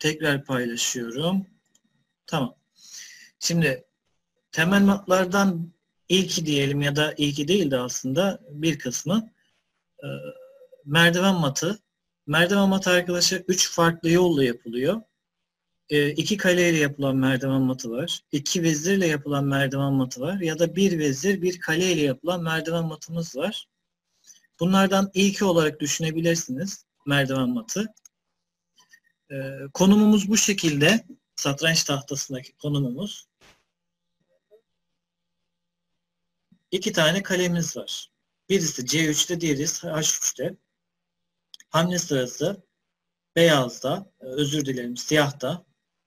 Tekrar paylaşıyorum. Tamam. Şimdi temel matlardan ilki diyelim ya da ilki değil de aslında bir kısmı merdiven matı. Merdiven matı arkadaşlar 3 farklı yolla yapılıyor. 2 kaleyle yapılan merdiven matı var. 2 vezirle yapılan merdiven matı var. Ya da 1 vezir, 1 kaleyle yapılan merdiven matımız var. Bunlardan ilki olarak düşünebilirsiniz merdiven matı. Konumumuz bu şekilde. Satranç tahtasındaki konumumuz. 2 tane kalemiz var. Birisi C3'te, diğeri H3'te. Hamle sırası beyazda, özür dilerim siyahta.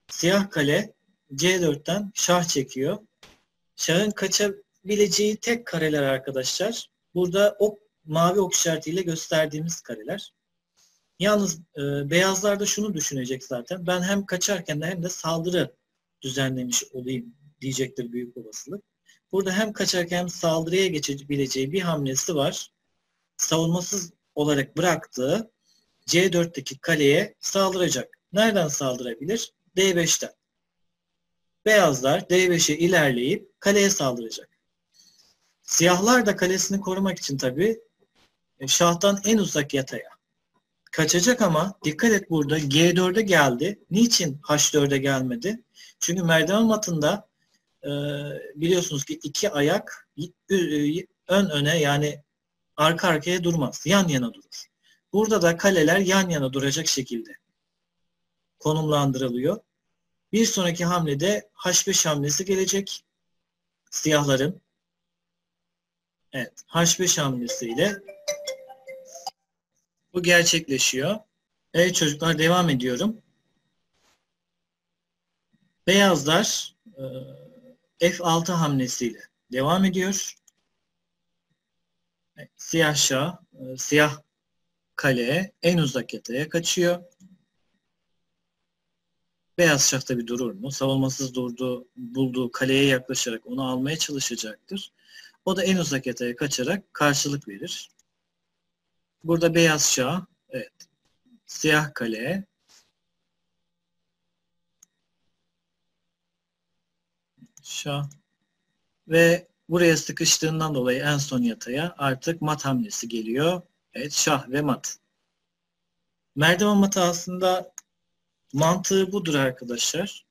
Siyah kale C4'ten şah çekiyor. Şahın kaçabileceği tek kareler arkadaşlar. Burada mavi ok işaretiyle gösterdiğimiz kareler. Yalnız beyazlar da şunu düşünecek zaten. Ben hem kaçarken de hem de saldırı düzenlemiş olayım diyecektir büyük olasılık. Burada hem kaçarken hem saldırıya geçebileceği bir hamlesi var. Savunmasız olarak bıraktığı C4'teki kaleye saldıracak. Nereden saldırabilir? D5'ten. Beyazlar D5'e ilerleyip kaleye saldıracak. Siyahlar da kalesini korumak için tabii şahtan en uzak yataya kaçacak ama dikkat et burada G4'e geldi. Niçin H4'e gelmedi? Çünkü merdiven matında biliyorsunuz ki 2 ayak ön öne yani arka arkaya durmaz. Yan yana durur. Burada da kaleler yan yana duracak şekilde konumlandırılıyor. Bir sonraki hamlede H5 hamlesi gelecek. Siyahların. Evet. H5 hamlesiyle bu gerçekleşiyor. Evet çocuklar devam ediyorum. Beyazlar F6 hamlesiyle devam ediyor. Evet, siyah şah, siyah kale en uzak yataya kaçıyor. Beyaz şah tabi durur mu? Savunmasız bulduğu kaleye yaklaşarak onu almaya çalışacaktır. O da en uzak yataya kaçarak karşılık verir. Burada beyaz şah, evet, siyah kale, şah ve buraya sıkıştığından dolayı en son yataya artık mat hamlesi geliyor. Evet, şah ve mat. Merdiven matı aslında mantığı budur arkadaşlar.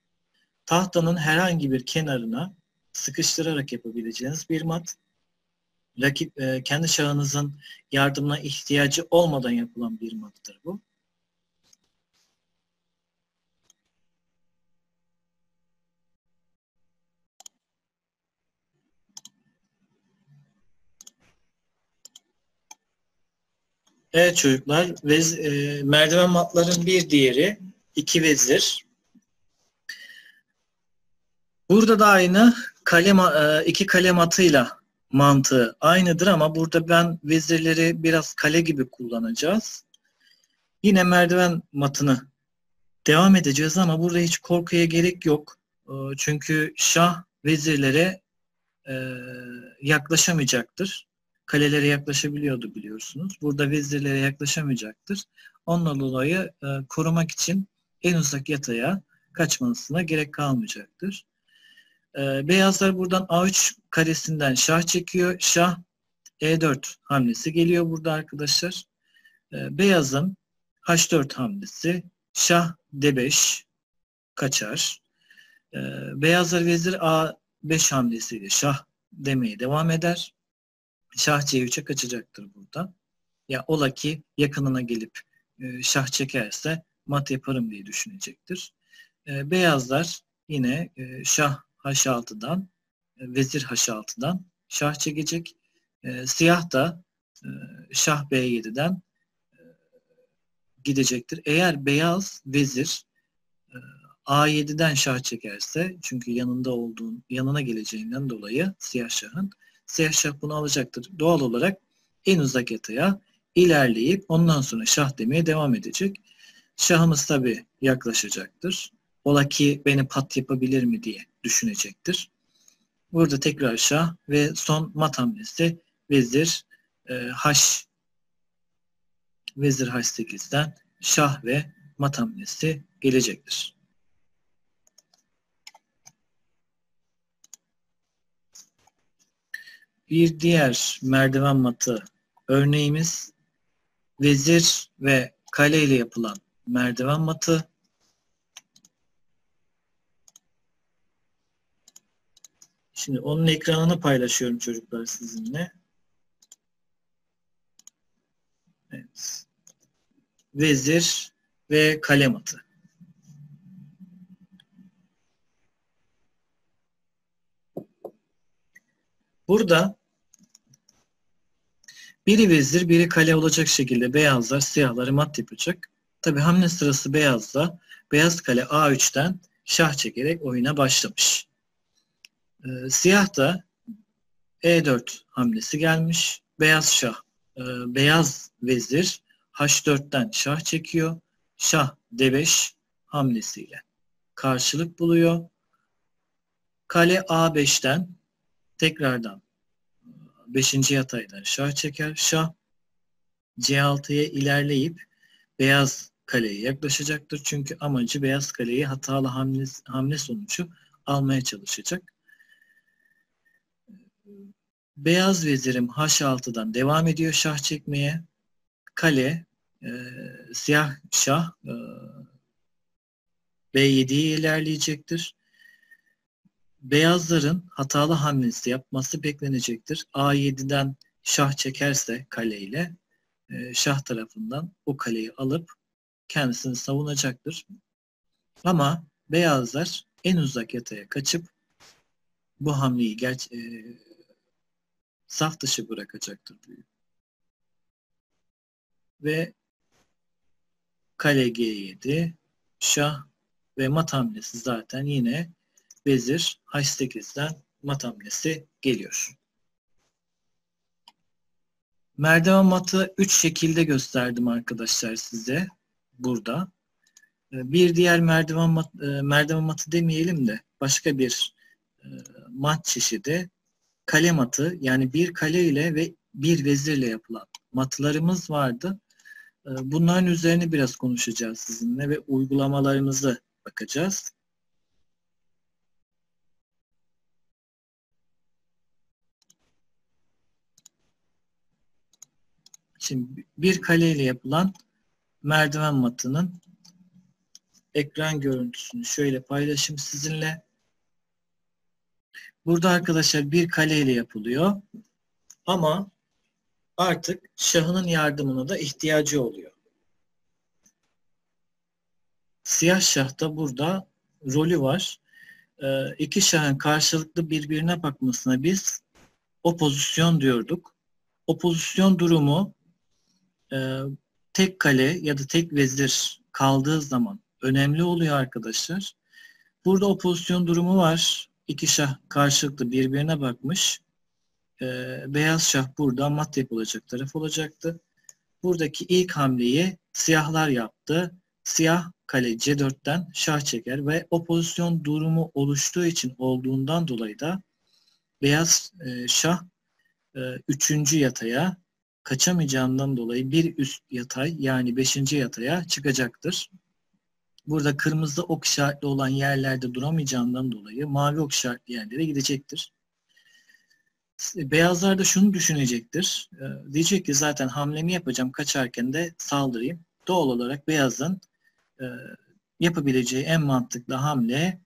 Tahtanın herhangi bir kenarına sıkıştırarak yapabileceğiniz bir mat. Kendi şahınızın yardımına ihtiyacı olmadan yapılan bir mattır bu. Evet çocuklar, merdiven matların bir diğeri 2 vezir. Burada da aynı iki kale matıyla mantığı aynıdır ama burada ben vezirleri biraz kale gibi kullanacağız. Yine merdiven matını devam edeceğiz ama burada hiç korkuya gerek yok. Çünkü şah vezirlere yaklaşamayacaktır. Kalelere yaklaşabiliyordu biliyorsunuz. Burada vezirlere yaklaşamayacaktır. Ondan dolayı korumak için en uzak yataya kaçmasına gerek kalmayacaktır. Beyazlar buradan A3 karesinden şah çekiyor. Şah E4 hamlesi geliyor burada arkadaşlar. Beyazın H4 hamlesi, şah D5 kaçar. Beyazlar vezir A5 hamlesiyle şah demeye devam eder. Şah C3'e kaçacaktır burada. Ya ola ki yakınına gelip şah çekerse mat yaparım diye düşünecektir. Beyazlar yine şah H6'dan vezir H6'dan şah çekecek. Siyah da şah B7'den gidecektir. Eğer beyaz vezir A7'den şah çekerse çünkü yanına geleceğinden dolayı siyah şah bunu alacaktır. Doğal olarak en uzak yataya ilerleyip ondan sonra şah demeye devam edecek. Şahımız tabi yaklaşacaktır. Ola ki beni pat yapabilir mi diye düşünecektir. Burada tekrar şah ve son mat hamlesi vezir vezir H8'den şah ve mat hamlesi gelecektir. Bir diğer merdiven matı örneğimiz vezir ve kale ile yapılan merdiven matı. Şimdi onun ekranını paylaşıyorum çocuklar sizinle. Evet. Vezir ve kale matı. Burada biri vezir, biri kale olacak şekilde beyazlar siyahları mat yapacak. Tabi hamle sırası beyazda. Beyaz kale A3'ten şah çekerek oyuna başlamış. Siyah da E4 hamlesi gelmiş. Beyaz şah, beyaz vezir H4'ten şah çekiyor. Şah D5 hamlesiyle karşılık buluyor. Kale A5'ten tekrardan 5. yataydan şah çeker. Şah C6'ya ilerleyip beyaz kaleye yaklaşacaktır. Çünkü amacı beyaz kaleyi hatalı hamle sonucu almaya çalışacak. Beyaz vezirim H6'dan devam ediyor şah çekmeye. Kale, siyah şah B7'ye ilerleyecektir. Beyazların hatalı hamlesi yapması beklenecektir. A7'den şah çekerse kaleyle şah tarafından o kaleyi alıp kendisini savunacaktır. Ama beyazlar en uzak yataya kaçıp bu hamleyi saf dışı bırakacaktır. Ve kale G7, şah ve mat hamlesi zaten yine vezir H8'den mat hamlesi geliyor. Merdiven matı 3 şekilde gösterdim arkadaşlar size burada. Bir diğer merdiven matı demeyelim de başka bir mat çeşidi kale matı, yani bir kale ile ve bir vezirle yapılan matlarımız vardı. Bunların üzerine biraz konuşacağız sizinle ve uygulamalarımızı bakacağız. Şimdi bir kale ile yapılan merdiven matının ekran görüntüsünü şöyle paylaşayım sizinle. Burada arkadaşlar bir kale ile yapılıyor. Ama artık şahının yardımına da ihtiyacı oluyor. Siyah şah da burada rolü var. İki şahın karşılıklı birbirine bakmasına biz opozisyon diyorduk. Opozisyon durumu tek kale ya da tek vezir kaldığı zaman önemli oluyor arkadaşlar. Burada opozisyon durumu var. İki şah karşılıklı birbirine bakmış. Beyaz şah burada mat yapılacak taraf olacaktı. Buradaki ilk hamleyi siyahlar yaptı. Siyah kale C4'ten şah çeker ve opozisyon durumu oluştuğu için olduğundan dolayı da beyaz şah 3. yataya kaçamayacağından dolayı bir üst yatay yani 5. yataya çıkacaktır. Burada kırmızı ok işaretli olan yerlerde duramayacağından dolayı mavi ok işaretli yerlere gidecektir. Beyazlar da şunu düşünecektir. Diyecek ki zaten hamlemi yapacağım, kaçarken de saldırayım. Doğal olarak beyazın yapabileceği en mantıklı hamle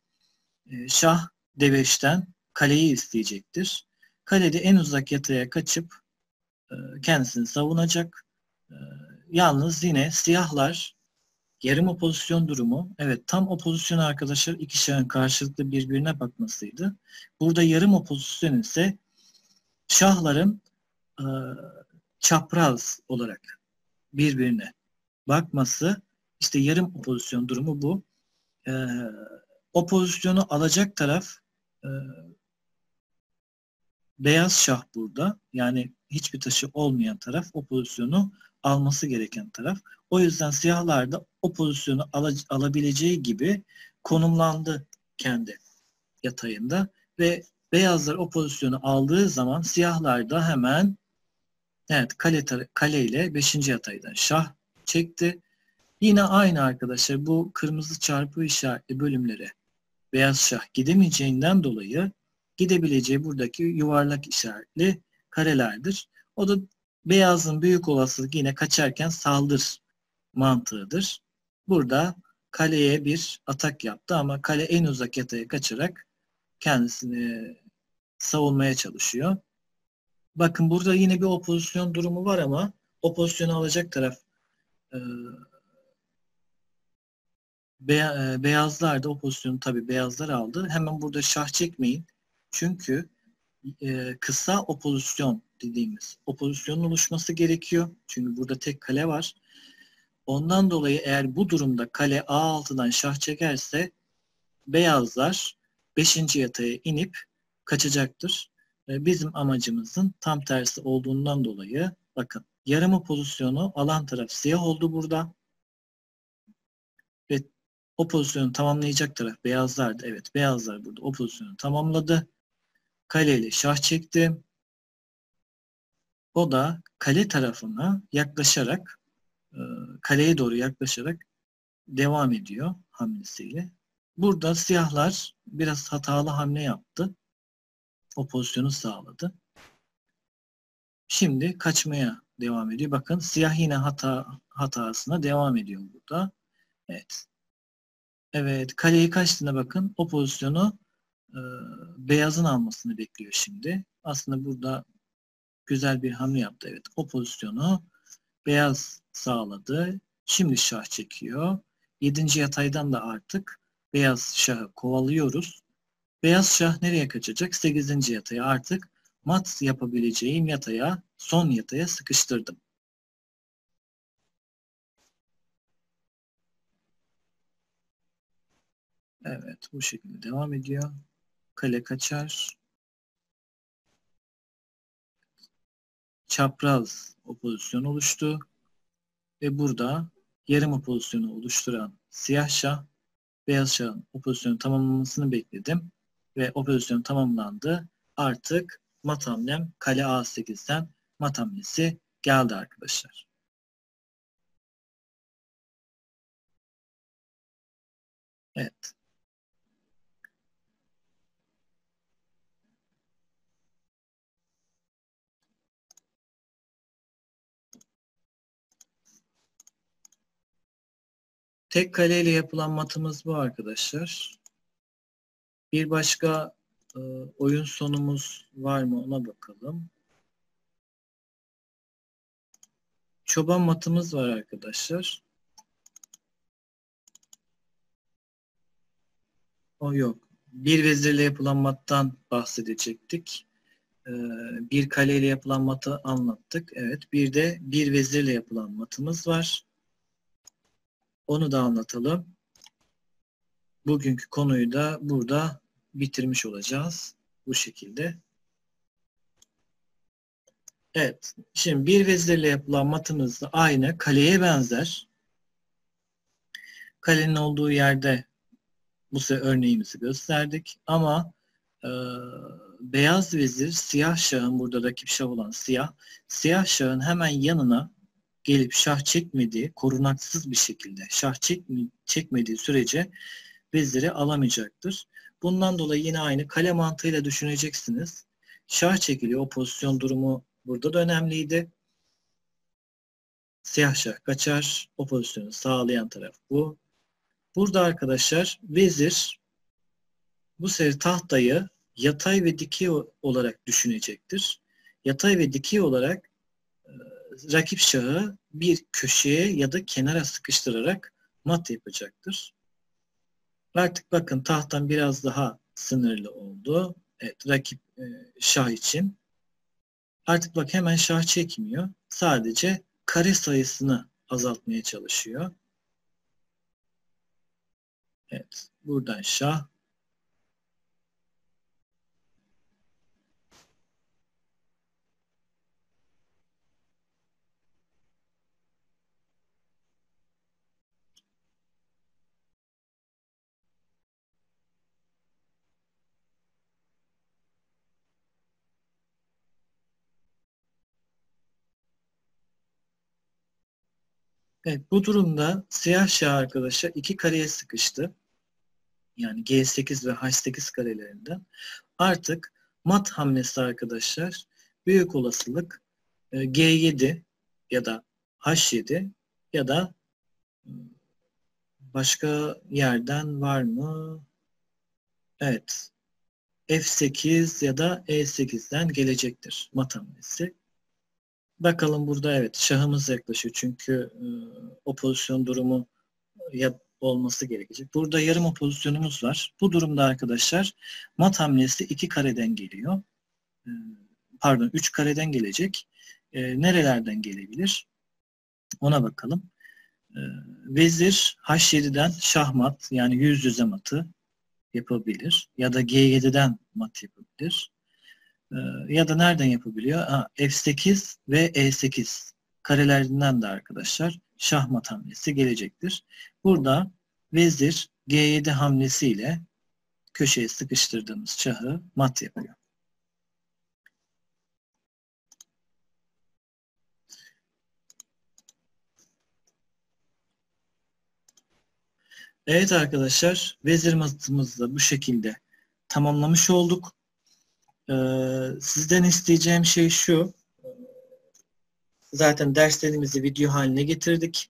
şah D5'ten kaleyi isteyecektir. Kalede en uzak yataya kaçıp kendisini savunacak. Yalnız yine siyahlar yarım opozisyon durumu, evet tam opozisyon arkadaşlar iki şahın karşılıklı birbirine bakmasıydı. Burada yarım opozisyon ise şahların çapraz olarak birbirine bakması, işte yarım opozisyon durumu bu. O pozisyonu alacak taraf beyaz şah burada. Yani hiçbir taşı olmayan taraf o pozisyonu alması gereken taraf. O yüzden siyahlar da o pozisyonu alabileceği gibi konumlandı kendi yatayında ve beyazlar o pozisyonu aldığı zaman siyahlar da hemen evet kale ile 5. yataydan şah çekti. Yine aynı arkadaşlar, bu kırmızı çarpı işaretli bölümlere beyaz şah gidemeyeceğinden dolayı gidebileceği buradaki yuvarlak işaretli karelerdir. O da beyazın büyük olasılık yine kaçarken saldır mantığıdır. Burada kaleye bir atak yaptı ama kale en uzak yataya kaçarak kendisini savunmaya çalışıyor. Bakın burada yine bir opozisyon durumu var ama o pozisyonu alacak taraf e, beyazlar da o pozisyonu tabii beyazlar aldı. Hemen burada şah çekmeyin. Çünkü kısa opozisyon dediğimiz opozisyonun oluşması gerekiyor. Çünkü burada tek kale var. Ondan dolayı eğer bu durumda kale A6'dan şah çekerse beyazlar 5. yataya inip kaçacaktır. Bizim amacımızın tam tersi olduğundan dolayı bakın yarım pozisyonu alan taraf siyah oldu burada ve o pozisyonu tamamlayacak taraf beyazlardı. Evet, beyazlar burada o pozisyonu tamamladı. Kaleyle şah çekti. O da kale tarafına yaklaşarak kaleye doğru yaklaşarak devam ediyor hamlesiyle. Burada siyahlar biraz hatalı hamle yaptı. O pozisyonu sağladı. Şimdi kaçmaya devam ediyor. Bakın siyah yine hatasına devam ediyor burada. Evet. Evet, kaleyi kaçtığına bakın. O pozisyonu e, beyazın almasını bekliyor şimdi. Aslında burada güzel bir hamle yaptı. Evet, o pozisyonu beyaz sağladı. Şimdi şah çekiyor. 7. yataydan da artık beyaz şahı kovalıyoruz. Beyaz şah nereye kaçacak? 8. yataya artık mat yapabileceğim yataya, son yataya sıkıştırdım. Evet, bu şekilde devam ediyor. Kale kaçar. Çapraz opozisyon oluştu. Ve burada yarım opozisyonu oluşturan siyah şah, beyaz şahın opozisyonu tamamlamasını bekledim. Ve opozisyon tamamlandı. Artık mat hamlem kale A8'den mat hamlesi geldi arkadaşlar. Evet. Tek kaleyle yapılan matımız bu arkadaşlar. Bir başka oyun sonumuz var mı ona bakalım. Çoban matımız var arkadaşlar. O yok. Bir vezirle yapılan mattan bahsedecektik. Ee, Bir kaleyle yapılan matı anlattık. Evet. Bir de bir vezirle yapılan matımız var. Onu da anlatalım. Bugünkü konuyu da burada bitirmiş olacağız. Bu şekilde. Evet. Şimdi bir vezirle yapılan matımız da aynı. Kaleye benzer. Kalenin olduğu yerde bu sefer örneğimizi gösterdik. Ama e, beyaz vezir siyah şahın, burada rakip şah olan siyah şahın hemen yanına gelip şah çekmediği, korunaksız bir şekilde şah çekmediği sürece veziri alamayacaktır. Bundan dolayı yine aynı kale mantığıyla düşüneceksiniz. Şah çekiliyor. O pozisyon durumu burada da önemliydi. Siyah şah kaçar. O pozisyonu sağlayan taraf bu. Burada arkadaşlar vezir bu sefer tahtayı yatay ve dikey olarak düşünecektir. Yatay ve dikey olarak e, rakip şahı bir köşeye ya da kenara sıkıştırarak mat yapacaktır. Artık bakın tahtam biraz daha sınırlı oldu. Evet, rakip şah için. Artık bak hemen şah çekmiyor. Sadece kare sayısını azaltmaya çalışıyor. Evet, buradan şah. Evet, bu durumda siyah şah arkadaşlar iki kareye sıkıştı. Yani G8 ve H8 karelerinden. Artık mat hamlesi arkadaşlar büyük olasılık G7 ya da H7 ya da başka yerden var mı? Evet. F8 ya da E8'den gelecektir mat hamlesi. Bakalım burada evet şahımız yaklaşıyor çünkü o pozisyon durumu olması gerekecek. Burada yarım opozisyonumuz var. Bu durumda arkadaşlar mat hamlesi 2 kareden geliyor. E, Pardon 3 kareden gelecek. Nerelerden gelebilir? Ona bakalım. E, Vezir H7'den şah mat yani yüz yüze matı yapabilir. Ya da G7'den mat yapabilir. Ya da nereden yapabiliyor? F8 ve E8 karelerinden de arkadaşlar şahmat hamlesi gelecektir. Burada vezir G7 hamlesiyle köşeye sıkıştırdığımız şahı mat yapıyor. Evet arkadaşlar, vezir matımızı da bu şekilde tamamlamış olduk. Sizden isteyeceğim şey şu. Zaten derslerimizi video haline getirdik.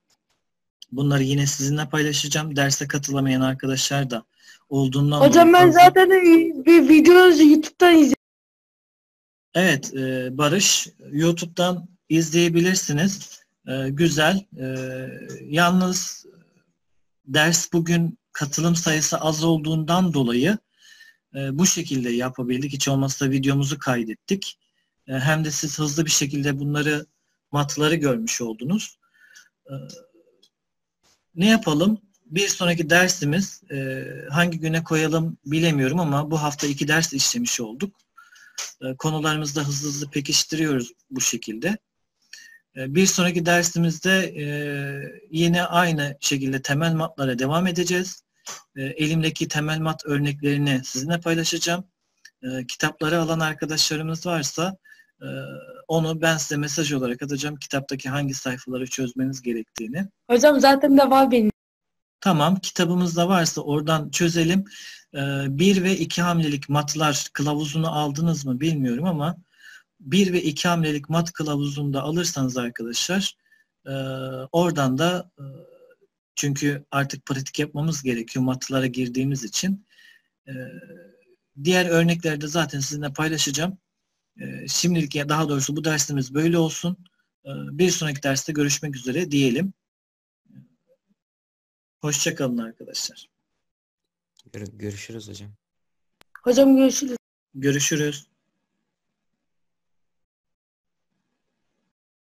Bunları yine sizinle paylaşacağım. Derse katılamayan arkadaşlar da olduğundan dolayı Hocam ben fazla. zaten bir videonuzu YouTube'dan izledim. Evet, Barış, YouTube'dan izleyebilirsiniz. Güzel. Yalnız ders bugün katılım sayısı az olduğundan dolayı bu şekilde yapabildik. Hiç olmazsa videomuzu kaydettik. Hem de siz hızlı bir şekilde bunları, matları görmüş oldunuz. Ne yapalım? Bir sonraki dersimiz hangi güne koyalım bilemiyorum ama bu hafta 2 ders işlemiş olduk. Konularımızı da hızlı hızlı pekiştiriyoruz bu şekilde. Bir sonraki dersimizde yine aynı şekilde temel matlara devam edeceğiz. Elimdeki temel mat örneklerini sizinle paylaşacağım. Kitapları alan arkadaşlarımız varsa onu ben size mesaj olarak atacağım. Kitaptaki hangi sayfaları çözmeniz gerektiğini. Hocam zaten de var benim. Tamam, kitabımızda varsa oradan çözelim. 1 ve 2 hamlelik matlar kılavuzunu aldınız mı bilmiyorum ama 1 ve 2 hamlelik mat kılavuzunu da alırsanız arkadaşlar oradan da çünkü artık pratik yapmamız gerekiyor matlara girdiğimiz için. Diğer örnekleri de zaten sizinle paylaşacağım. Şimdilik ya daha doğrusu bu dersimiz böyle olsun. Bir sonraki derste görüşmek üzere diyelim. Hoşça kalın arkadaşlar. Görüşürüz hocam. Hocam görüşürüz. Görüşürüz.